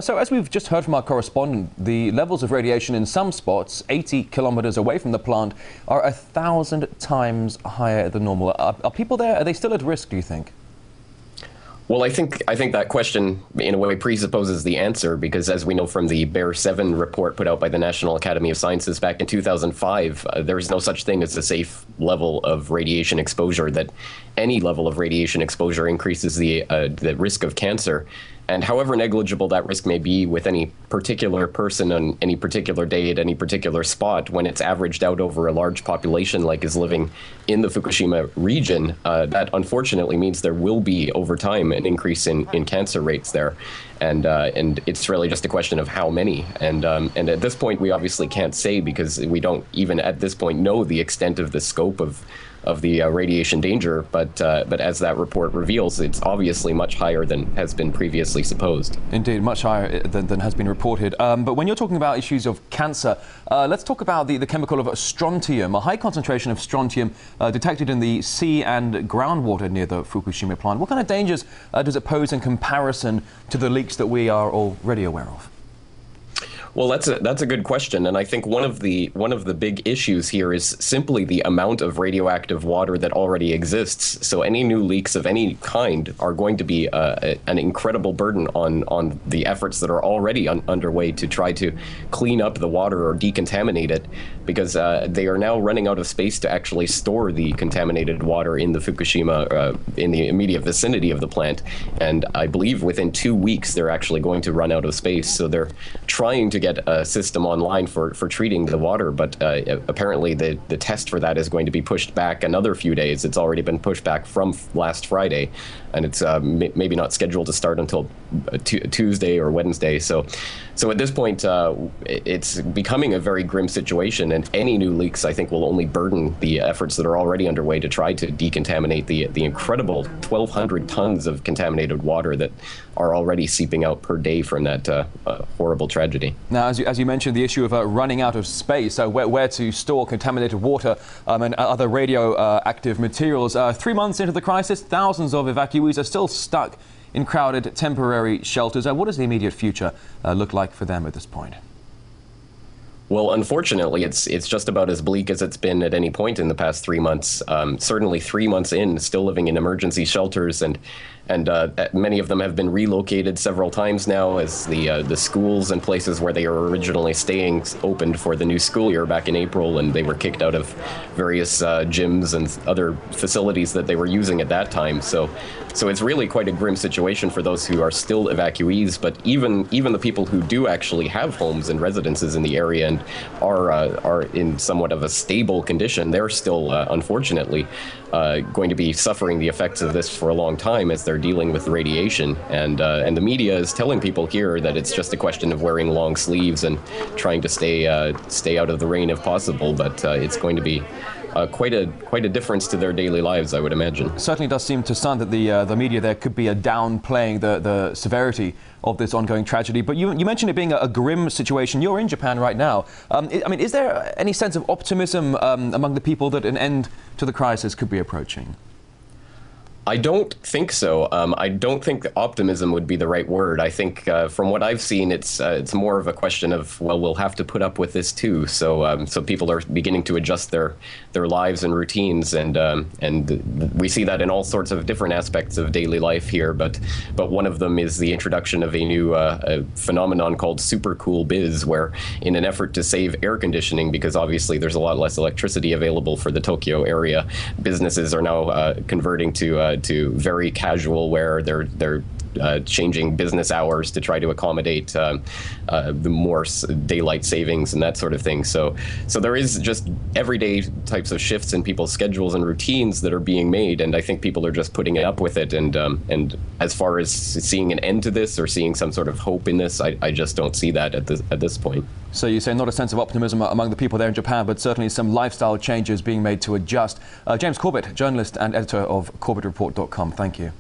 So as we've just heard from our correspondent, the levels of radiation in some spots 80 kilometers away from the plant are 1,000 times higher than normal. Are people there, are they still at risk, do you think? Well, I think that question, in a way, presupposes the answer, because as we know from the Bear 7 report put out by the National Academy of Sciences back in 2005, there is no such thing as a safe level of radiation exposure, that any level of radiation exposure increases the risk of cancer. And however negligible that risk may be with any particular person on any particular day at any particular spot, when it's averaged out over a large population like is living in the Fukushima region, that unfortunately means there will be, over time, an increase in cancer rates there. And it's really just a question of how many. And at this point, we obviously can't say, because we don't even at this point know the extent of the scope of the radiation danger, but as that report reveals, it's obviously much higher than has been previously supposed. Indeed, much higher than has been reported. But when you're talking about issues of cancer, let's talk about the chemical of strontium. A high concentration of strontium detected in the sea and groundwater near the Fukushima plant. What kind of dangers does it pose in comparison to the leaks that we are already aware of? Well, that's a good question, and I think one of the big issues here is simply the amount of radioactive water that already exists. So any new leaks of any kind are going to be an incredible burden on the efforts that are already underway to try to clean up the water or decontaminate it, because they are now running out of space to actually store the contaminated water in the Fukushima, in the immediate vicinity of the plant. And I believe within 2 weeks they're actually going to run out of space. So they're trying to get a system online for treating the water, but apparently the test for that is going to be pushed back another few days. It's already been pushed back from last Friday, and it's maybe not scheduled to start until Tuesday or Wednesday. So at this point, it's becoming a very grim situation, and any new leaks, I think, will only burden the efforts that are already underway to try to decontaminate the incredible 1,200 tons of contaminated water that are already seeping out per day from that horrible tragedy. Now, as you mentioned, the issue of running out of space, where to store contaminated water and other radioactive materials. 3 months into the crisis, thousands of evacuees are still stuck in crowded temporary shelters. What does the immediate future look like for them at this point? Well, unfortunately, it's just about as bleak as it's been at any point in the past 3 months. Certainly 3 months in, still living in emergency shelters, and many of them have been relocated several times now, as the schools and places where they were originally staying opened for the new school year back in April, and they were kicked out of various gyms and other facilities that they were using at that time. So it's really quite a grim situation for those who are still evacuees. But even the people who do actually have homes and residences in the area and are in somewhat of a stable condition, they're still unfortunately going to be suffering the effects of this for a long time, as they're dealing with radiation. And the media is telling people here that it's just a question of wearing long sleeves and trying to stay out of the rain if possible. But it's going to be quite a difference to their daily lives, I would imagine. Certainly does seem to sound that the media there could be downplaying the severity of this ongoing tragedy. But you mentioned it being a grim situation. You're in Japan right now. I mean, is there any sense of optimism among the people that an end to the crisis could be approaching? I don't think so. I don't think optimism would be the right word. I think from what I've seen, it's more of a question of, well, we'll have to put up with this too. So people are beginning to adjust their lives and routines, and we see that in all sorts of different aspects of daily life here. But one of them is the introduction of a new phenomenon called super cool biz, where in an effort to save air conditioning, because obviously there's a lot less electricity available for the Tokyo area, businesses are now converting to very casual wear. They're changing business hours to try to accommodate the more daylight savings and that sort of thing. So there is just everyday types of shifts in people's schedules and routines that are being made, and I think people are just putting up with it. And as far as seeing an end to this or seeing some sort of hope in this, I just don't see that at this point. So you say not a sense of optimism among the people there in Japan, but certainly some lifestyle changes being made to adjust. James Corbett, journalist and editor of CorbettReport.com. Thank you.